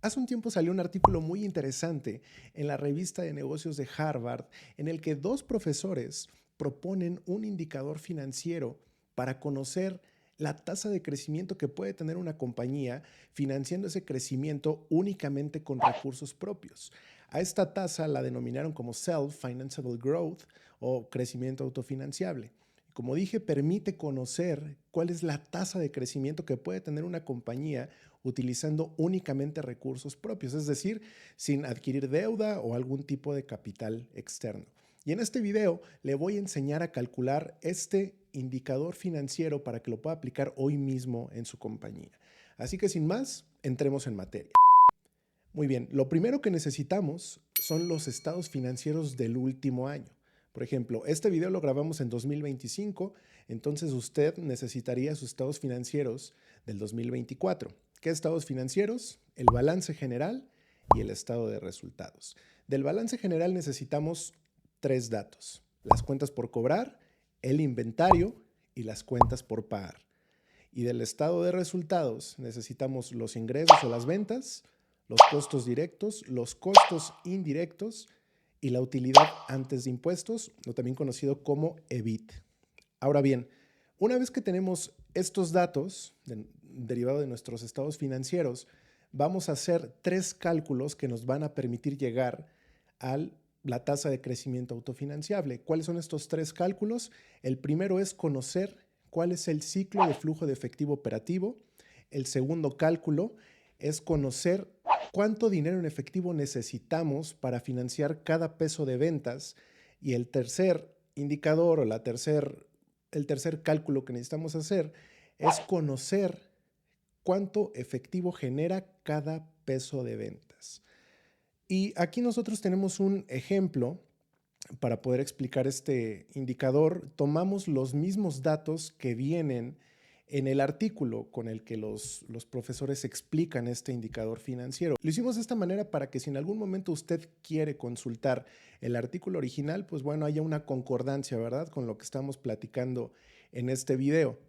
Hace un tiempo salió un artículo muy interesante en la revista de negocios de Harvard en el que dos profesores proponen un indicador financiero para conocer la tasa de crecimiento que puede tener una compañía financiando ese crecimiento únicamente con recursos propios. A esta tasa la denominaron como Self-Financeable Growth o crecimiento autofinanciable. Como dije, permite conocer cuál es la tasa de crecimiento que puede tener una compañía utilizando únicamente recursos propios, es decir, sin adquirir deuda o algún tipo de capital externo. Y en este video le voy a enseñar a calcular este indicador financiero para que lo pueda aplicar hoy mismo en su compañía. Así que sin más, entremos en materia. Muy bien, lo primero que necesitamos son los estados financieros del último año. Por ejemplo, este video lo grabamos en 2025, entonces usted necesitaría sus estados financieros del 2024. ¿Qué estados financieros? El balance general y el estado de resultados. Del balance general necesitamos tres datos: las cuentas por cobrar, el inventario y las cuentas por pagar. Y del estado de resultados necesitamos los ingresos o las ventas, los costos directos, los costos indirectos y la utilidad antes de impuestos, o también conocido como EBIT. Ahora bien, una vez que tenemos estos datos derivados de nuestros estados financieros, vamos a hacer tres cálculos que nos van a permitir llegar a la tasa de crecimiento autofinanciable. ¿Cuáles son estos tres cálculos? El primero es conocer cuál es el ciclo de flujo de efectivo operativo. El segundo cálculo es conocer cuánto dinero en efectivo necesitamos para financiar cada peso de ventas. Y el tercer indicador o el tercer cálculo que necesitamos hacer es conocer cuánto efectivo genera cada peso de ventas. Y aquí nosotros tenemos un ejemplo para poder explicar este indicador. Tomamos los mismos datos que vienen en el artículo con el que los profesores explican este indicador financiero. Lo hicimos de esta manera para que si en algún momento usted quiere consultar el artículo original, pues bueno, haya una concordancia, ¿verdad?, con lo que estamos platicando en este video.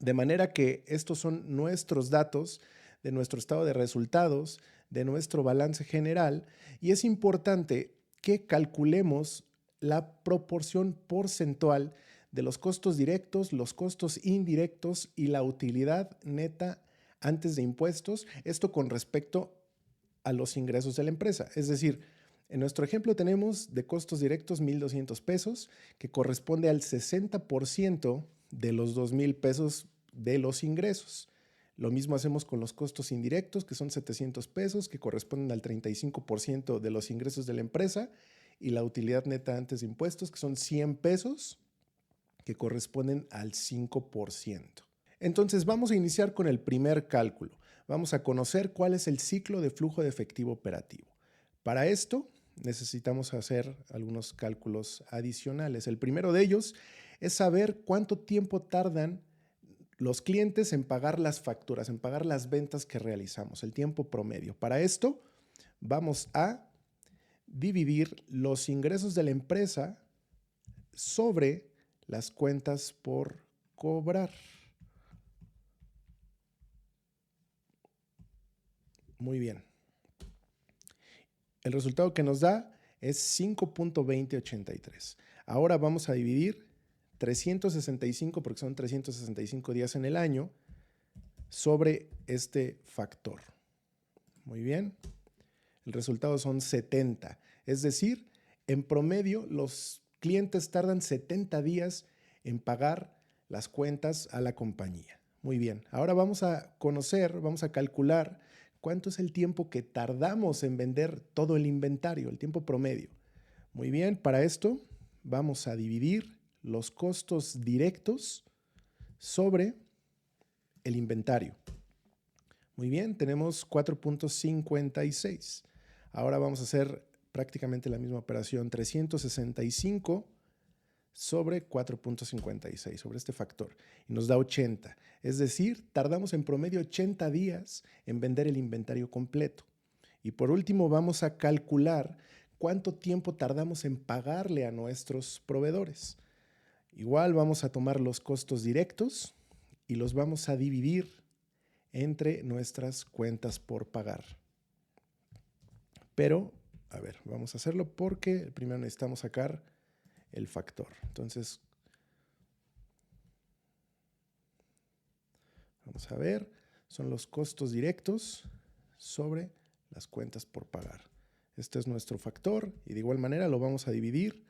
De manera que estos son nuestros datos de nuestro estado de resultados, de nuestro balance general, y es importante que calculemos la proporción porcentual de los costos directos, los costos indirectos y la utilidad neta antes de impuestos, esto con respecto a los ingresos de la empresa. Es decir, en nuestro ejemplo tenemos de costos directos 1,200 pesos, que corresponde al 60% de los 2,000 pesos de los ingresos. Lo mismo hacemos con los costos indirectos, que son 700 pesos, que corresponden al 35% de los ingresos de la empresa, y la utilidad neta antes de impuestos, que son 100 pesos, que corresponden al 5%. Entonces vamos a iniciar con el primer cálculo. Vamos a conocer cuál es el ciclo de flujo de efectivo operativo. Para esto necesitamos hacer algunos cálculos adicionales. El primero de ellos es saber cuánto tiempo tardan los clientes en pagar las facturas, en pagar las ventas que realizamos, el tiempo promedio. Para esto vamos a dividir los ingresos de la empresa sobre las cuentas por cobrar. Muy bien. El resultado que nos da es 5.2083. Ahora vamos a dividir 365, porque son 365 días en el año, sobre este factor. Muy bien. El resultado son 70. Es decir, en promedio los clientes tardan 70 días en pagar las cuentas a la compañía. Muy bien. Ahora vamos a conocer, vamos a calcular cuánto es el tiempo que tardamos en vender todo el inventario, el tiempo promedio. Muy bien, para esto vamos a dividir los costos directos sobre el inventario. Muy bien, tenemos 4.56. Ahora vamos a hacer prácticamente la misma operación, 365 sobre 4.56, sobre este factor, y nos da 80. Es decir, tardamos en promedio 80 días en vender el inventario completo. Y por último, vamos a calcular cuánto tiempo tardamos en pagarle a nuestros proveedores. Igual vamos a tomar los costos directos y los vamos a dividir entre nuestras cuentas por pagar. Pero, a ver, vamos a hacerlo porque primero necesitamos sacar el factor. Entonces, vamos a ver, son los costos directos sobre las cuentas por pagar. Este es nuestro factor y de igual manera lo vamos a dividir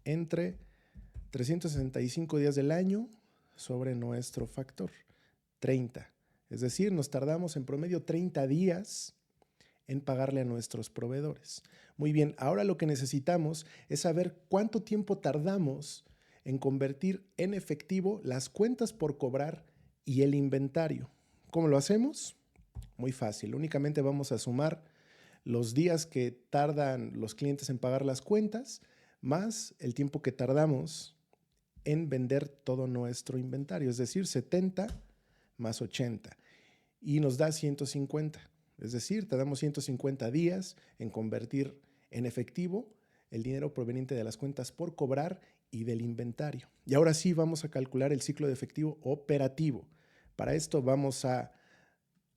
entre 365 días del año sobre nuestro factor, 30. Es decir, nos tardamos en promedio 30 días en pagarle a nuestros proveedores. Muy bien, ahora lo que necesitamos es saber cuánto tiempo tardamos en convertir en efectivo las cuentas por cobrar y el inventario. ¿Cómo lo hacemos? Muy fácil, únicamente vamos a sumar los días que tardan los clientes en pagar las cuentas más el tiempo que tardamos en vender todo nuestro inventario, es decir, 70 más 80 y nos da 150. Es decir, tardamos 150 días en convertir en efectivo el dinero proveniente de las cuentas por cobrar y del inventario. Y ahora sí vamos a calcular el ciclo de efectivo operativo. Para esto vamos a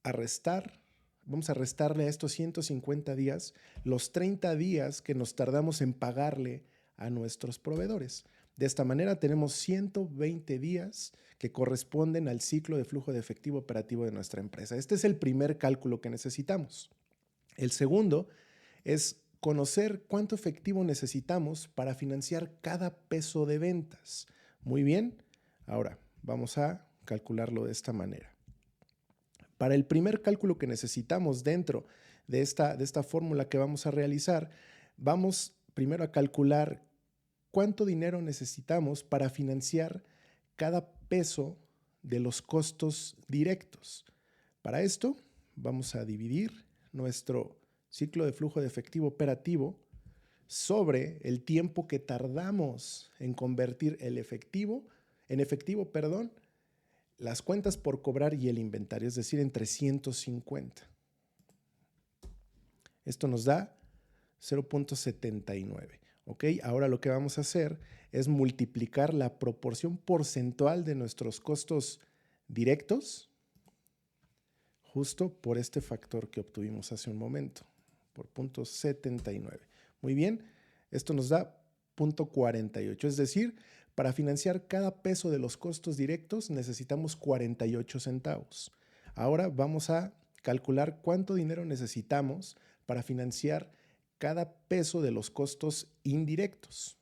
restarle a estos 150 días los 30 días que nos tardamos en pagarle a nuestros proveedores. De esta manera tenemos 120 días que corresponden al ciclo de flujo de efectivo operativo de nuestra empresa. Este es el primer cálculo que necesitamos. El segundo es conocer cuánto efectivo necesitamos para financiar cada peso de ventas. Muy bien, ahora vamos a calcularlo de esta manera. Para el primer cálculo que necesitamos dentro de esta fórmula que vamos a realizar, vamos primero a calcular cuánto dinero necesitamos para financiar cada peso de los costos directos. Para esto, vamos a dividir nuestro ciclo de flujo de efectivo operativo sobre el tiempo que tardamos en convertir en efectivo, las cuentas por cobrar y el inventario, es decir, en 350. Esto nos da 0.79. ¿Ok? Ahora lo que vamos a hacer es multiplicar la proporción porcentual de nuestros costos directos justo por este factor que obtuvimos hace un momento, por 0.79. Muy bien, esto nos da 0.48, es decir, para financiar cada peso de los costos directos necesitamos 48 centavos. Ahora vamos a calcular cuánto dinero necesitamos para financiar cada peso de los costos indirectos.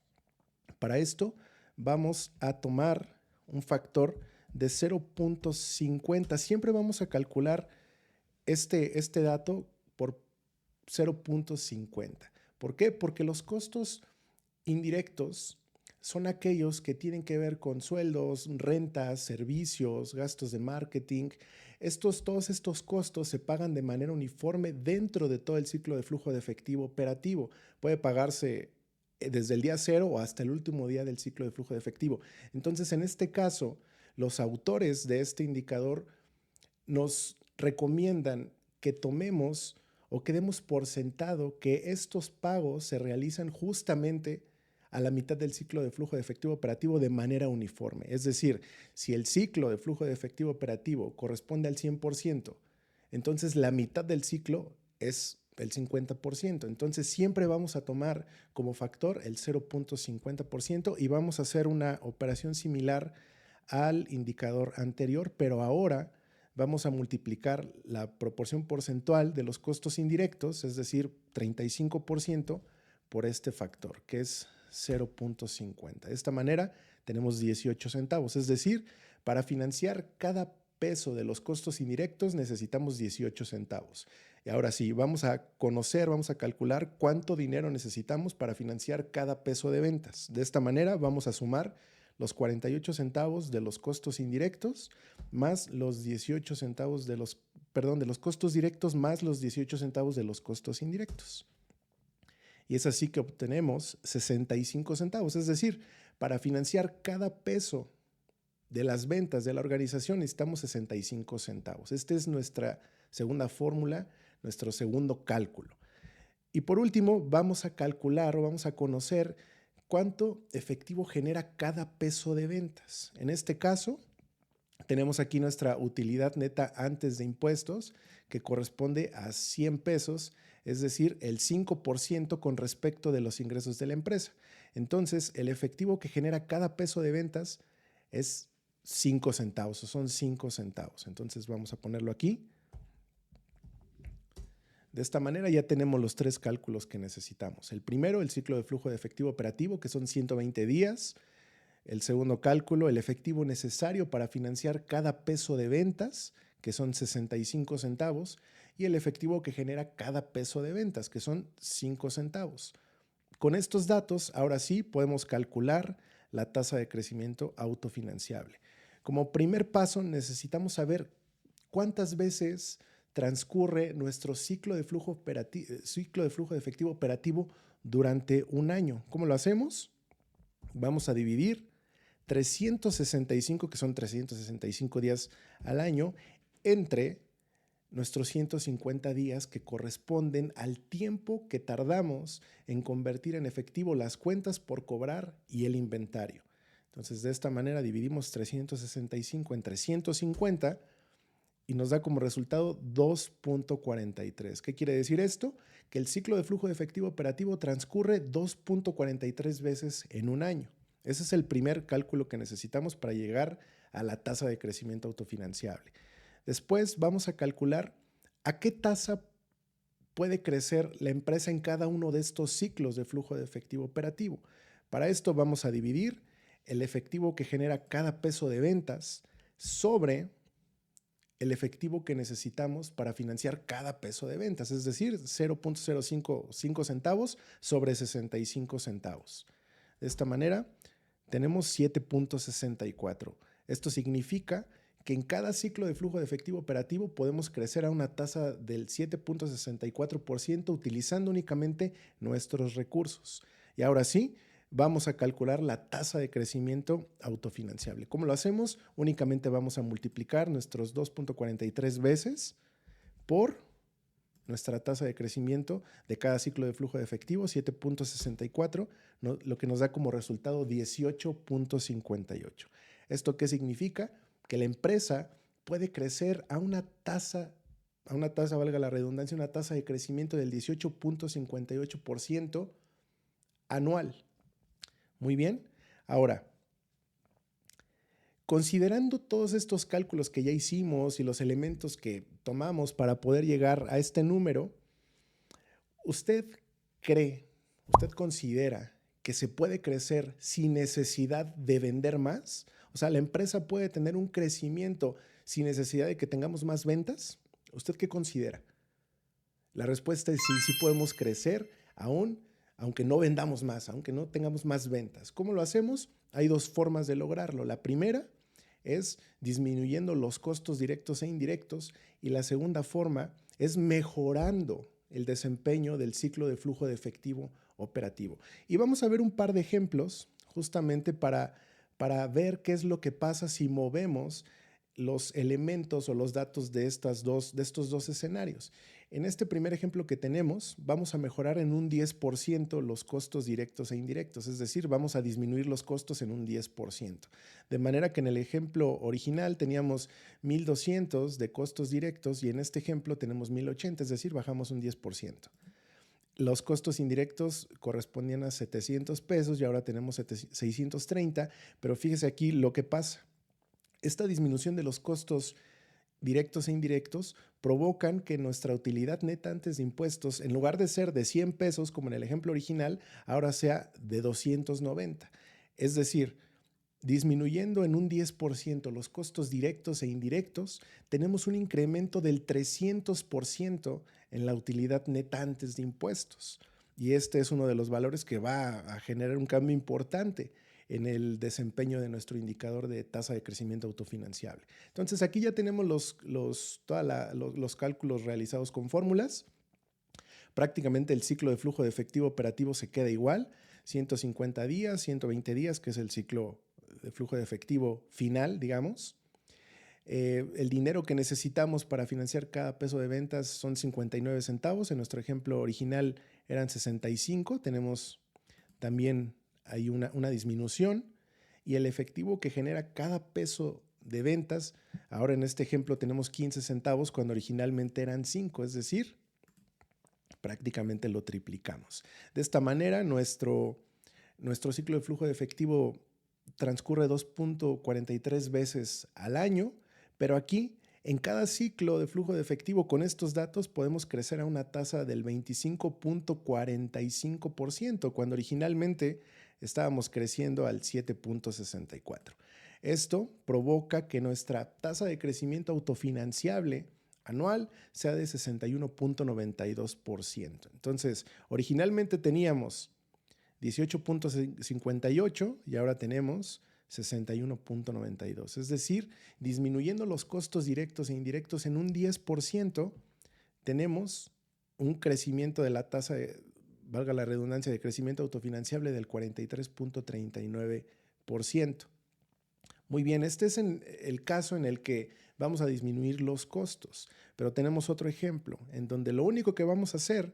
Para esto vamos a tomar un factor de 0.50. Siempre vamos a calcular este dato por 0.50. ¿Por qué? Porque los costos indirectos son aquellos que tienen que ver con sueldos, rentas, servicios, gastos de marketing. Todos estos costos se pagan de manera uniforme dentro de todo el ciclo de flujo de efectivo operativo. Puede pagarse desde el día cero o hasta el último día del ciclo de flujo de efectivo. Entonces, en este caso, los autores de este indicador nos recomiendan que tomemos o que demos por sentado que estos pagos se realizan justamente a la mitad del ciclo de flujo de efectivo operativo de manera uniforme. Es decir, si el ciclo de flujo de efectivo operativo corresponde al 100%, entonces la mitad del ciclo es el 50%. Entonces siempre vamos a tomar como factor el 0.50% y vamos a hacer una operación similar al indicador anterior, pero ahora vamos a multiplicar la proporción porcentual de los costos indirectos, es decir, 35%, por este factor, que es 0.50. De esta manera tenemos 18 centavos, es decir, para financiar cada peso de los costos indirectos necesitamos 18 centavos. Y ahora sí, vamos a calcular cuánto dinero necesitamos para financiar cada peso de ventas. De esta manera vamos a sumar los 48 centavos de los costos indirectos más los 18 centavos de los costos directos más los 18 centavos de los costos indirectos. Y es así que obtenemos 65 centavos. Es decir, para financiar cada peso de las ventas de la organización necesitamos 65 centavos. Esta es nuestra segunda fórmula, nuestro segundo cálculo. Y por último, vamos a calcular o vamos a conocer cuánto efectivo genera cada peso de ventas. En este caso, tenemos aquí nuestra utilidad neta antes de impuestos, que corresponde a 100 pesos. es decir, el 5% con respecto de los ingresos de la empresa. Entonces, el efectivo que genera cada peso de ventas es 5 centavos, o son 5 centavos. Entonces, vamos a ponerlo aquí. De esta manera ya tenemos los 3 cálculos que necesitamos. El primero, el ciclo de flujo de efectivo operativo, que son 120 días. El segundo cálculo, el efectivo necesario para financiar cada peso de ventas, que son 65 centavos, y el efectivo que genera cada peso de ventas, que son 5 centavos. Con estos datos, ahora sí, podemos calcular la tasa de crecimiento autofinanciable. Como primer paso, necesitamos saber cuántas veces transcurre nuestro ciclo de flujo de efectivo operativo durante un año. ¿Cómo lo hacemos? Vamos a dividir 365, que son 365 días al año, entre nuestros 150 días que corresponden al tiempo que tardamos en convertir en efectivo las cuentas por cobrar y el inventario. Entonces, de esta manera dividimos 365 entre 150 y nos da como resultado 2.43. ¿Qué quiere decir esto? Que el ciclo de flujo de efectivo operativo transcurre 2.43 veces en un año. Ese es el primer cálculo que necesitamos para llegar a la tasa de crecimiento autofinanciable. Después vamos a calcular a qué tasa puede crecer la empresa en cada uno de estos ciclos de flujo de efectivo operativo. Para esto vamos a dividir el efectivo que genera cada peso de ventas sobre el efectivo que necesitamos para financiar cada peso de ventas, es decir, 0.055 centavos sobre 65 centavos. De esta manera, tenemos 7.64. Esto significa que en cada ciclo de flujo de efectivo operativo podemos crecer a una tasa del 7.64% utilizando únicamente nuestros recursos. Y ahora sí, vamos a calcular la tasa de crecimiento autofinanciable. ¿Cómo lo hacemos? Únicamente vamos a multiplicar nuestros 2.43 veces por nuestra tasa de crecimiento de cada ciclo de flujo de efectivo, 7.64, lo que nos da como resultado 18.58. ¿Esto qué significa? Que la empresa puede crecer a una tasa, valga la redundancia, una tasa de crecimiento del 18.58% anual. Muy bien. Ahora, considerando todos estos cálculos que ya hicimos y los elementos que tomamos para poder llegar a este número, ¿usted considera que se puede crecer sin necesidad de vender más? O sea, ¿la empresa puede tener un crecimiento sin necesidad de que tengamos más ventas? ¿Usted qué considera? La respuesta es sí, sí podemos crecer aún aunque no vendamos más, aunque no tengamos más ventas. ¿Cómo lo hacemos? Hay 2 formas de lograrlo. La primera es disminuyendo los costos directos e indirectos y la segunda forma es mejorando el desempeño del ciclo de flujo de efectivo operativo. Y vamos a ver un par de ejemplos justamente para ver qué es lo que pasa si movemos los elementos o los datos de estos dos escenarios. En este primer ejemplo que tenemos, vamos a mejorar en un 10% los costos directos e indirectos, es decir, vamos a disminuir los costos en un 10%. De manera que en el ejemplo original teníamos 1,200 de costos directos y en este ejemplo tenemos 1,080, es decir, bajamos un 10%. Los costos indirectos correspondían a 700 pesos y ahora tenemos 630, pero fíjese aquí lo que pasa. Esta disminución de los costos directos e indirectos provocan que nuestra utilidad neta antes de impuestos, en lugar de ser de 100 pesos, como en el ejemplo original, ahora sea de 290. Es decir, disminuyendo en un 10% los costos directos e indirectos, tenemos un incremento del 300% en la utilidad neta antes de impuestos. Y este es uno de los valores que va a generar un cambio importante en el desempeño de nuestro indicador de tasa de crecimiento autofinanciable. Entonces, aquí ya tenemos los cálculos realizados con fórmulas. Prácticamente el ciclo de flujo de efectivo operativo se queda igual, 150 días, 120 días, que es el ciclo de flujo de efectivo final, digamos. El dinero que necesitamos para financiar cada peso de ventas son 59 centavos. En nuestro ejemplo original eran 65. Tenemos también hay una disminución y el efectivo que genera cada peso de ventas, ahora en este ejemplo tenemos 15 centavos cuando originalmente eran 5, es decir, prácticamente lo triplicamos. De esta manera, nuestro ciclo de flujo de efectivo transcurre 2.43 veces al año, pero aquí, en cada ciclo de flujo de efectivo, con estos datos podemos crecer a una tasa del 25.45%, cuando originalmente estábamos creciendo al 7.64%. Esto provoca que nuestra tasa de crecimiento autofinanciable anual sea de 61.92%. Entonces, originalmente teníamos 18.58 y ahora tenemos 61.92. Es decir, disminuyendo los costos directos e indirectos en un 10%, tenemos un crecimiento de la tasa, valga la redundancia, de crecimiento autofinanciable del 43.39%. Muy bien, este es el caso en el que vamos a disminuir los costos, pero tenemos otro ejemplo en donde lo único que vamos a hacer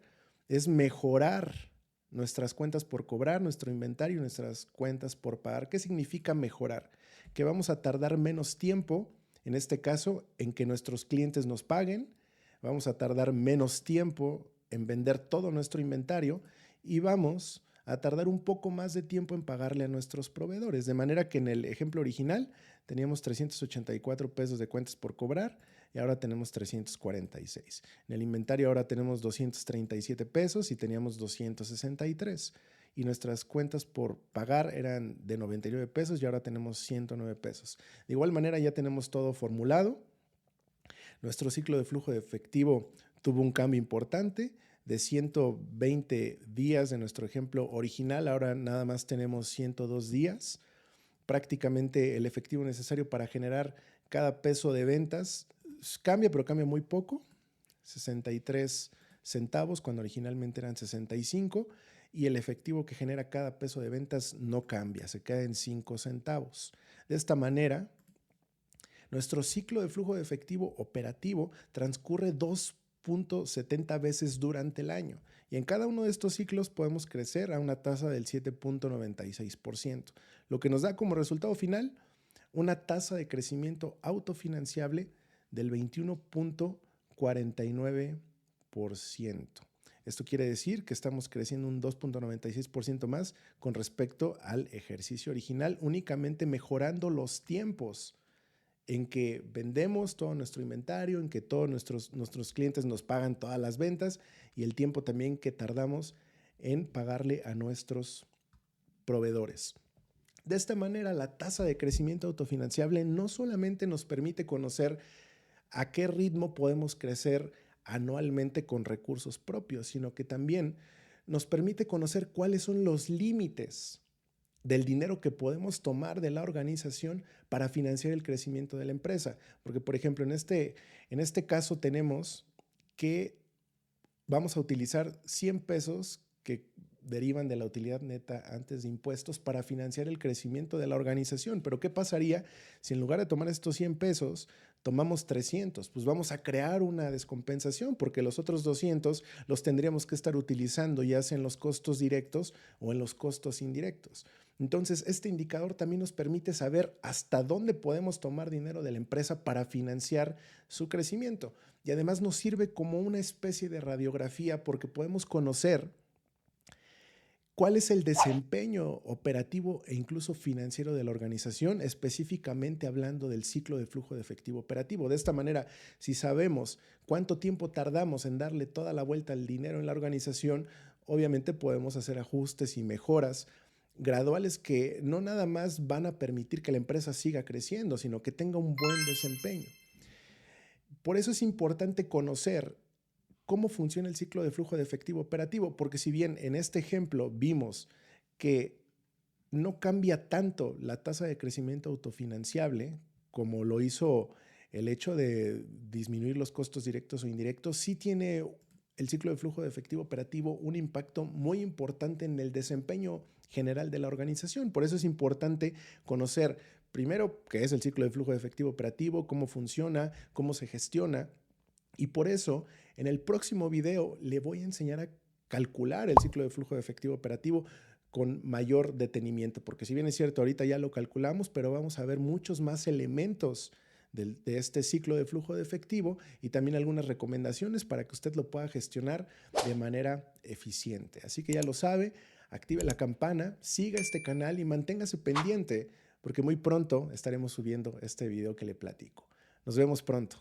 es mejorar nuestras cuentas por cobrar, nuestro inventario, nuestras cuentas por pagar. ¿Qué significa mejorar? Que vamos a tardar menos tiempo, en este caso, en que nuestros clientes nos paguen, vamos a tardar menos tiempo en vender todo nuestro inventario y vamos a tardar un poco más de tiempo en pagarle a nuestros proveedores. De manera que en el ejemplo original teníamos 384 pesos de cuentas por cobrar y ahora tenemos 346. En el inventario ahora tenemos 237 pesos y teníamos 263. Y nuestras cuentas por pagar eran de 99 pesos y ahora tenemos 109 pesos. De igual manera ya tenemos todo formulado. Nuestro ciclo de flujo de efectivo tuvo un cambio importante. De 120 días de nuestro ejemplo original, ahora nada más tenemos 102 días. Prácticamente el efectivo necesario para generar cada peso de ventas cambia, pero cambia muy poco, 63 centavos cuando originalmente eran 65, y el efectivo que genera cada peso de ventas no cambia, se queda en 5 centavos. De esta manera, nuestro ciclo de flujo de efectivo operativo transcurre 2.70 veces durante el año y en cada uno de estos ciclos podemos crecer a una tasa del 7.96%, lo que nos da como resultado final una tasa de crecimiento autofinanciable del 21.49%. Esto quiere decir que estamos creciendo un 2.96% más con respecto al ejercicio original, únicamente mejorando los tiempos en que vendemos todo nuestro inventario, en que todos nuestros clientes nos pagan todas las ventas y el tiempo también que tardamos en pagarle a nuestros proveedores. De esta manera, la tasa de crecimiento autofinanciable no solamente nos permite conocer a qué ritmo podemos crecer anualmente con recursos propios, sino que también nos permite conocer cuáles son los límites del dinero que podemos tomar de la organización para financiar el crecimiento de la empresa. Porque, por ejemplo, en este caso tenemos que vamos a utilizar 100 pesos que derivan de la utilidad neta antes de impuestos para financiar el crecimiento de la organización. Pero ¿qué pasaría si en lugar de tomar estos 100 pesos tomamos 300? Pues vamos a crear una descompensación porque los otros 200 los tendríamos que estar utilizando ya sea en los costos directos o en los costos indirectos. Entonces, este indicador también nos permite saber hasta dónde podemos tomar dinero de la empresa para financiar su crecimiento. Y además nos sirve como una especie de radiografía porque podemos conocer cuál es el desempeño operativo e incluso financiero de la organización, específicamente hablando del ciclo de flujo de efectivo operativo. De esta manera, si sabemos cuánto tiempo tardamos en darle toda la vuelta al dinero en la organización, obviamente podemos hacer ajustes y mejoras graduales que no nada más van a permitir que la empresa siga creciendo, sino que tenga un buen desempeño. Por eso es importante conocer cómo funciona el ciclo de flujo de efectivo operativo, porque si bien en este ejemplo vimos que no cambia tanto la tasa de crecimiento autofinanciable como lo hizo el hecho de disminuir los costos directos o indirectos, sí tiene el ciclo de flujo de efectivo operativo un impacto muy importante en el desempeño general de la organización. Por eso es importante conocer primero qué es el ciclo de flujo de efectivo operativo, cómo funciona, cómo se gestiona. Y por eso, en el próximo video le voy a enseñar a calcular el ciclo de flujo de efectivo operativo con mayor detenimiento, porque si bien es cierto, ahorita ya lo calculamos, pero vamos a ver muchos más elementos de este ciclo de flujo de efectivo y también algunas recomendaciones para que usted lo pueda gestionar de manera eficiente. Así que ya lo sabe, active la campana, siga este canal y manténgase pendiente porque muy pronto estaremos subiendo este video que le platico. Nos vemos pronto.